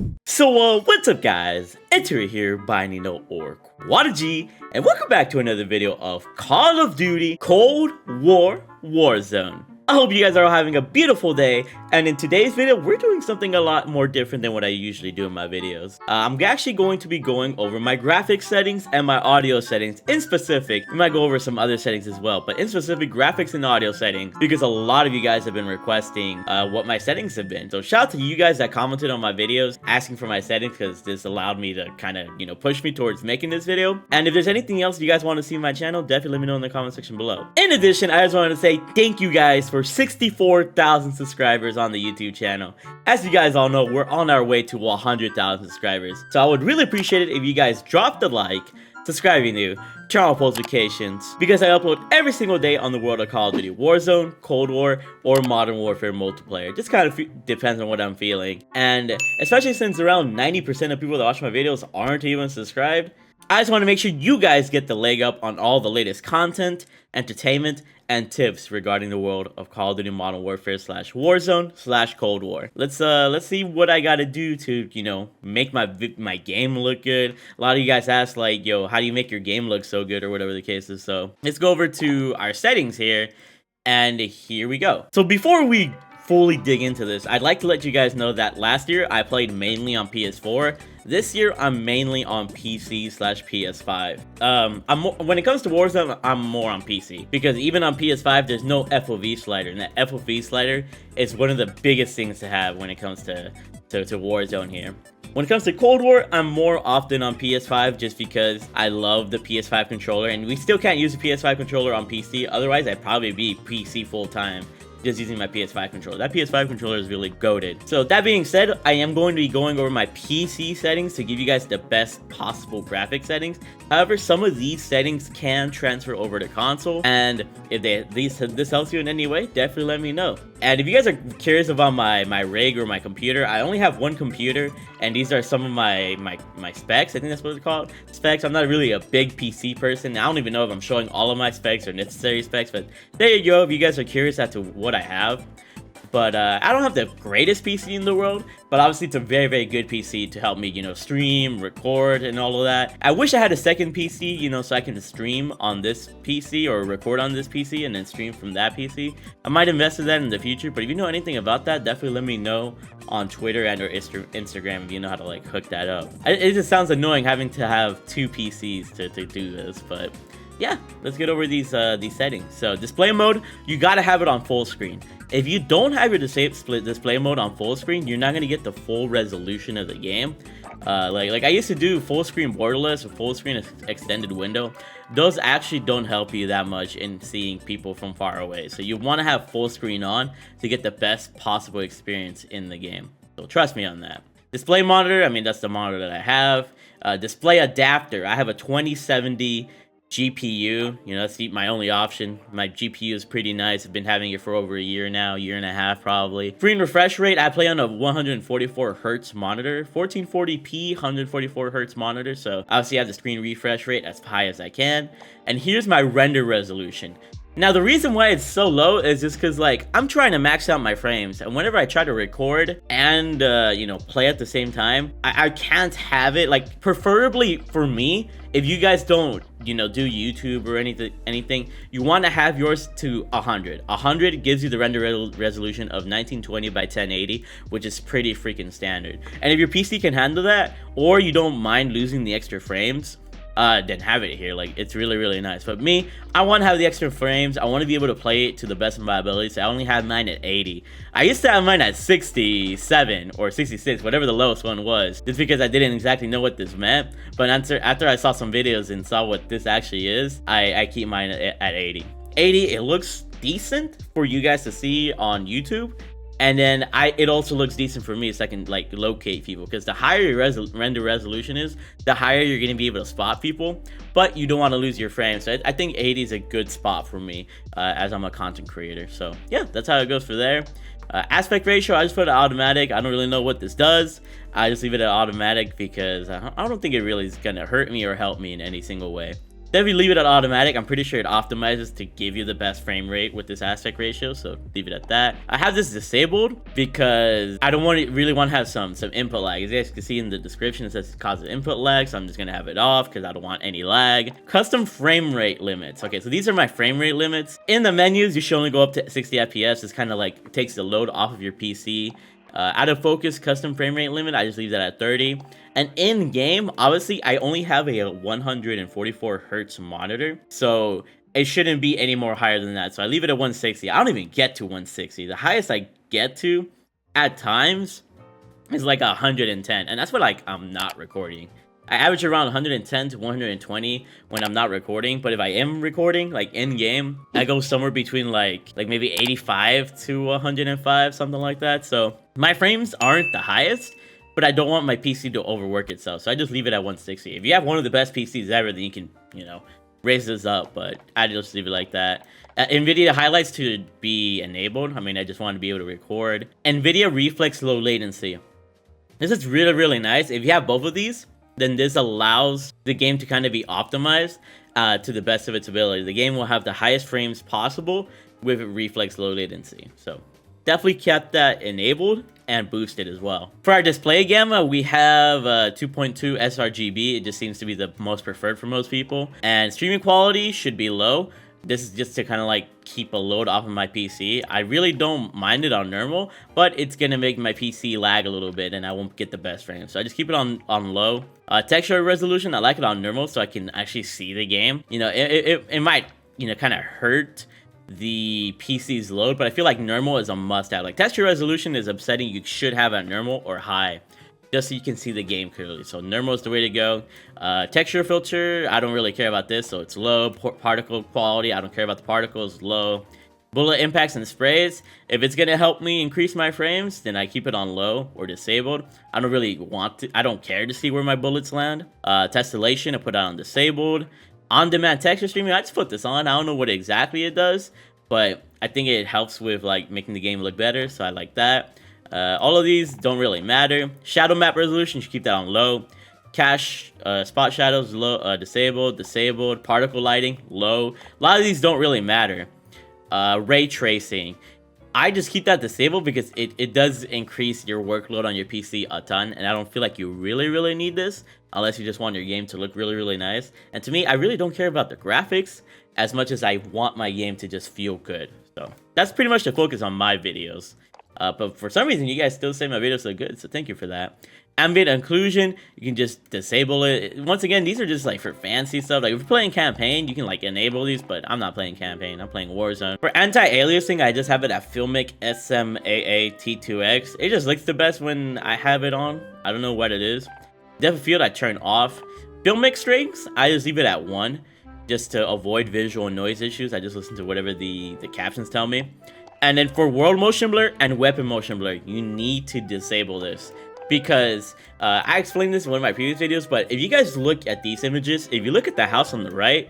What's up guys, it's here, Bayanino or Quadigy, and welcome back to another video of Call of Duty Cold War Warzone. I hope you guys are all having a beautiful day, and in today's video, we're doing something a lot more different than what I usually do in my videos. I'm actually going to be going over my graphics settings and my audio settings. In specific, we might go over some other settings as well, but in specific, graphics and audio settings, because a lot of you guys have been requesting what my settings have been. So shout out to you guys that commented on my videos asking for my settings, because this allowed me to kind of, push me towards making this video. And if there's anything else you guys want to see on my channel, definitely let me know in the comment section below. In addition, I just wanted to say thank you guys for 64,000 subscribers on the YouTube channel. As you guys all know, we're on our way to 100,000 subscribers. So I would really appreciate it if you guys dropped a like, subscribe if you're new, turn on post notifications, because I upload every single day on the world of Call of Duty Warzone, Cold War, or Modern Warfare multiplayer. Just kind of depends on what I'm feeling. And especially since around 90% of people that watch my videos aren't even subscribed, I just want to make sure you guys get the leg up on all the latest content, entertainment, and tips regarding the world of Call of Duty Modern Warfare / Warzone / Cold War. Let's see what I gotta do to, make my game look good. A lot of you guys ask, like, yo, how do you make your game look so good, or whatever the case is. So let's go over to our settings here, and here we go. So before we fully dig into this, I'd like to let you guys know that last year I played mainly on PS4. This year I'm mainly on PC / PS5. When it comes to Warzone, I'm more on PC, because even on PS5 there's no FOV slider, and that FOV slider is one of the biggest things to have when it comes to Warzone here. When it comes to Cold War, I'm more often on PS5 just because I love the PS5 controller, and we still can't use the PS5 controller on PC. Otherwise I'd probably be PC full time, just using my PS5 controller. That PS5 controller is really goated. So that being said, I am going to be going over my PC settings to give you guys the best possible graphic settings. However, some of these settings can transfer over to console, and if this helps you in any way, definitely let me know. And if you guys are curious about my rig or my computer, I only have one computer, and these are some of my specs. I think that's what it's called, specs. I'm not really a big PC person. I don't even know if I'm showing all of my specs or necessary specs, but there you go if you guys are curious as to what I have. But I don't have the greatest PC in the world, but obviously it's a very, very good PC to help me, stream, record, and all of that. I wish I had a second PC, so I can stream on this PC or record on this PC and then stream from that PC. I might invest in that in the future, but if you know anything about that, definitely let me know on Twitter and or Instagram if you know how to hook that up. It just sounds annoying having to have two PCs to do this, but yeah, let's get over these settings. So display mode, you gotta have it on full screen. If you don't have your display mode on full screen, you're not gonna get the full resolution of the game. Like I used to do full screen borderless or full screen extended window. Those actually don't help you that much in seeing people from far away. So you want to have full screen on to get the best possible experience in the game. So trust me on that. Display monitor, I mean, that's the monitor that I have. Display adapter, I have a 2070 GPU, that's my only option. My GPU is pretty nice. I've been having it for over a year now, year and a half probably. Screen refresh rate, I play on a 144 hertz monitor, 1440p, 144 hertz monitor. So obviously I have the screen refresh rate as high as I can. And here's my render resolution. Now the reason why it's so low is just because I'm trying to max out my frames, and whenever I try to record and play at the same time, I can't have it. Preferably for me, if you guys don't do YouTube or anything, you want to have yours to 100. 100 gives you the render resolution of 1920 by 1080, which is pretty freaking standard. And if your PC can handle that, or you don't mind losing the extra frames, then have it here. It's really, really nice. But me, I want to have the extra frames. I want to be able to play it to the best of my abilities. So I only have mine at 80. I used to have mine at 67 or 66, whatever the lowest one was, just because I didn't exactly know what this meant. But after I saw some videos and saw what this actually is, I keep mine at 80. 80, it looks decent for you guys to see on YouTube. And then it also looks decent for me so I can locate people, because the higher your render resolution is, the higher you're going to be able to spot people, but you don't want to lose your frames. So I think 80 is a good spot for me as I'm a content creator. So yeah, that's how it goes for there. Aspect ratio, I just put it automatic. I don't really know what this does. I just leave it at automatic because I don't think it really is going to hurt me or help me in any single way. Definitely leave it at automatic. I'm pretty sure it optimizes to give you the best frame rate with this aspect ratio, so leave it at that. I have this disabled because I don't really want to have some input lag. As you guys can see in the description, it says it causes input lag, so I'm just gonna have it off because I don't want any lag. Custom frame rate limits. Okay, so these are my frame rate limits. In the menus, you should only go up to 60 FPS. It's kind of like takes the load off of your PC. Out of focus custom frame rate limit, I just leave that at 30. And in game, obviously, I only have a 144 hertz monitor, so it shouldn't be any more higher than that. So I leave it at 160. I don't even get to 160. The highest I get to at times is like 110, and that's what like I'm not recording. I average around 110 to 120 when I'm not recording, but if I am recording, like in-game, I go somewhere between like maybe 85 to 105, something like that. So my frames aren't the highest, but I don't want my PC to overwork itself, so I just leave it at 160. If you have one of the best PCs ever, then you can, you know, raise this up, but I just leave it like that. NVIDIA highlights to be enabled. I mean, I just want to be able to record. NVIDIA Reflex Low Latency. This is really, really nice. If you have both of these, then this allows the game to kind of be optimized to the best of its ability. The game will have the highest frames possible with reflex low latency. So definitely kept that enabled and boosted as well. For our display gamma, we have 2.2 sRGB. It just seems to be the most preferred for most people. And streaming quality should be low. This is just to kind of like keep a load off of my PC. I really don't mind it on normal, but it's gonna make my PC lag a little bit and I won't get the best frame. So I just keep it on low. Texture resolution, I like it on normal so I can actually see the game. You know, it might, you know, kind of hurt the PC's load, but I feel like normal is a must-have. Like texture resolution is upsetting. You should have at normal or high, just so you can see the game clearly. So normal is the way to go. Texture filter, I don't really care about this, so it's low. Particle quality, I don't care about the particles, low. Bullet impacts and sprays, if it's gonna help me increase my frames, then I keep it on low or disabled. I don't really want to, I don't care to see where my bullets land. Tessellation, I put it on disabled. On-demand texture streaming, I just put this on. I don't know what exactly it does, but I think it helps with like making the game look better, so I like that. All of these don't really matter. Shadow map resolution, you should keep that on low. Cache, spot shadows, low, disabled. Particle lighting, low. A lot of these don't really matter. Ray tracing, I just keep that disabled because it does increase your workload on your PC a ton, and I don't feel like you really need this unless you just want your game to look really nice. And to me, I really don't care about the graphics as much as I want my game to just feel good. So that's pretty much the focus on my videos. But for some reason, you guys still say my videos are good, so thank you for that. Ambient occlusion, you can just disable it. Once again, these are just like for fancy stuff. Like if you're playing campaign, you can like enable these, but I'm not playing campaign, I'm playing Warzone. For anti-aliasing, I just have it at Filmic SMAA T2X. It just looks the best when I have it on. I don't know what it is. Depth of field, I turn off. Filmic strengths, I just leave it at 1, just to avoid visual noise issues. I just listen to whatever the captions tell me. And then for world motion blur and weapon motion blur, you need to disable this. Because I explained this in one of my previous videos, but if you guys look at these images, if you look at the house on the right,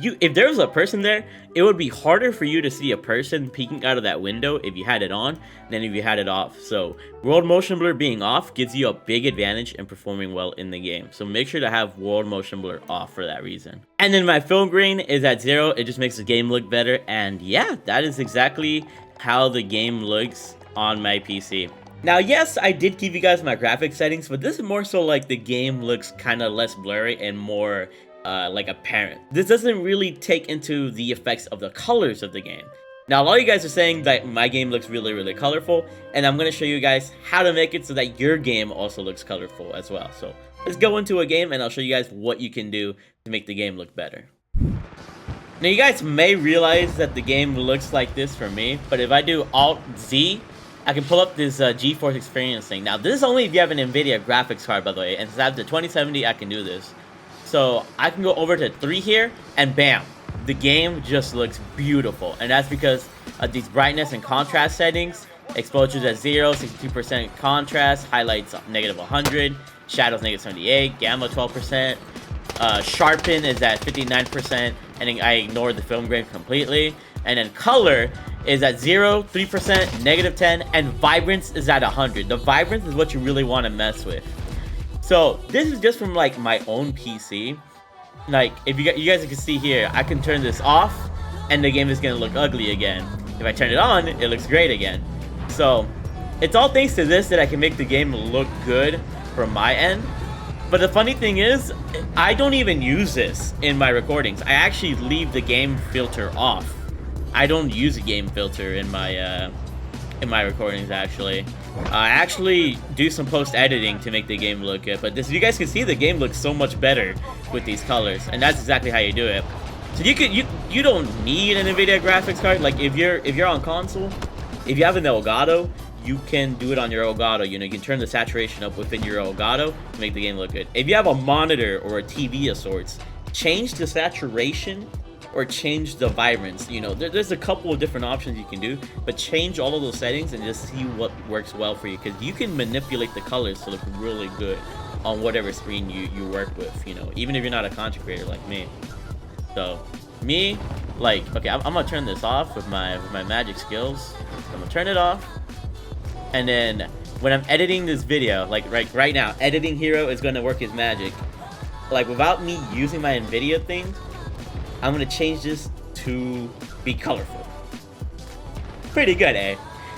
if there was a person there, it would be harder for you to see a person peeking out of that window if you had it on than if you had it off. So world motion blur being off gives you a big advantage in performing well in the game. So make sure to have world motion blur off for that reason. And then my film grain is at 0. It just makes the game look better. And yeah, that is exactly how the game looks on my PC. Now, yes, I did give you guys my graphics settings, but this is more so like the game looks kind of less blurry and more like apparent. This doesn't really take into the effects of the colors of the game. Now, a lot of you guys are saying that my game looks really colorful, and I'm going to show you guys how to make it so that your game also looks colorful as well. So let's go into a game and I'll show you guys what you can do to make the game look better. Now, you guys may realize that the game looks like this for me, but if I do Alt-Z, I can pull up this Geforce Experience thing. Now, this is only if you have an NVIDIA graphics card, by the way, and since I have the 2070, I can do this. So I can go over to 3 here, and bam, the game just looks beautiful. And that's because of these brightness and contrast settings. Exposure's at 0, 62% contrast, highlights negative 100, shadows negative 78, gamma 12%, sharpen is at 59%, and then I ignore the film grain completely. And then color is at 0, 3%, negative 10, and vibrance is at 100. The vibrance is what you really want to mess with. So this is just from like my own PC. like, if you guys can see here, I can turn this off, and the game is gonna look ugly again. If I turn it on, it looks great again. So, it's all thanks to this that I can make the game look good from my end. But the funny thing is, I don't even use this in my recordings. I actually leave the game filter off. I don't use a game filter in my recordings, actually. I actually do some post-editing to make the game look good. But this, you guys can see, the game looks so much better with these colors. And that's exactly how you do it. So you don't need an NVIDIA graphics card. Like, if you're on console, if you have an Elgato, you can do it on your Elgato. You know, you can turn the saturation up within your Elgato to make the game look good. If you have a monitor or a TV of sorts, change the saturation or change the vibrance. You know, there's a couple of different options you can do, but change all of those settings and just see what works well for you, because you can manipulate the colors to look really good on whatever screen you work with, you know, even if you're not a content creator like me. So, me, like, okay, I'm gonna turn this off with my magic skills. I'm gonna turn it off. And then when I'm editing this video, like right now, editing Hero is going to work his magic. Like, without me using my NVIDIA things, I'm going to change this to be colorful. Pretty good, eh?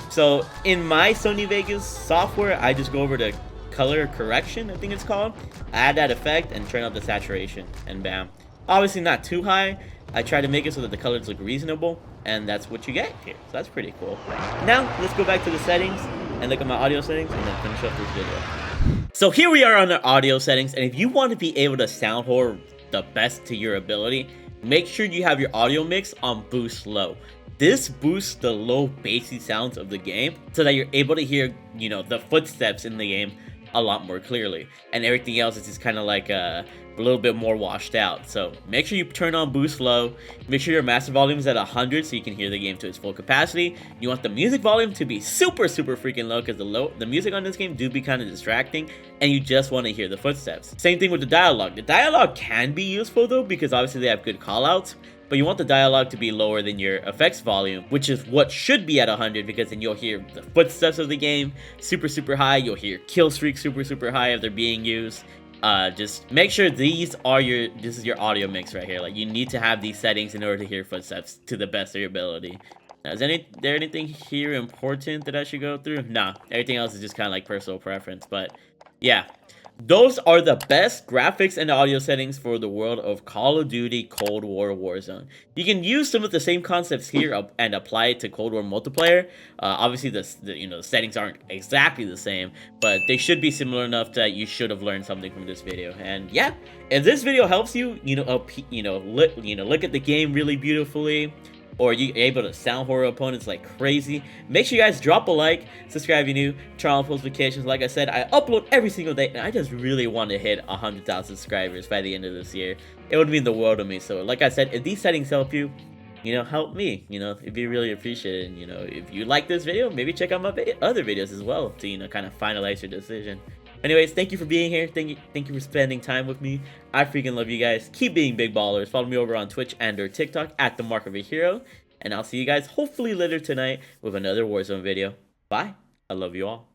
So in my Sony Vegas software, I just go over to color correction, I think it's called. I add that effect and turn up the saturation, and bam. Obviously not too high. I try to make it so that the colors look reasonable, and that's what you get here. So that's pretty cool. Now, let's go back to the settings and look at my audio settings and then finish up this video. So here we are on the audio settings, and if you want to be able to sound whore the best to your ability, make sure you have your audio mix on boost low. This boosts the low bassy sounds of the game so that you're able to hear, you know, the footsteps in the game a lot more clearly, and everything else is just kind of like a little bit more washed out. So make sure you turn on boost low. Make sure your master volume is at 100 so you can hear the game to its full capacity. You want the music volume to be super freaking low, because the music on this game do be kind of distracting, and you just want to hear the footsteps. Same thing with the dialogue. The dialogue can be useful though, because obviously they have good callouts, but you want the dialogue to be lower than your effects volume, which is what should be at 100, because then you'll hear the footsteps of the game super high. You'll hear kill streaks super high if they're being used. Just make sure this is your audio mix right here. Like, you need to have these settings in order to hear footsteps to the best of your ability. Now, is there anything here important that I should go through? Nah, everything else is just kind of like personal preference. But yeah, those are the best graphics and audio settings for the world of Call of Duty Cold War Warzone. You can use some of the same concepts here and apply it to Cold War multiplayer. Obviously, the settings aren't exactly the same, but they should be similar enough that you should have learned something from this video. And yeah, if this video helps you, look at the game really beautifully, or you're able to sound horror opponents like crazy, make sure you guys drop a like, subscribe if you're new, turn on post notifications. Like I said, I upload every single day, and I just really want to hit 100,000 subscribers by the end of this year. It would mean the world to me. So like I said, if these settings help you, help me. It'd be really appreciated. If you like this video, maybe check out my other videos as well to, kind of finalize your decision. Anyways, thank you for being here. Thank you for spending time with me. I freaking love you guys. Keep being big ballers. Follow me over on Twitch and or TikTok at TheMarkOfAHero. And I'll see you guys hopefully later tonight with another Warzone video. Bye. I love you all.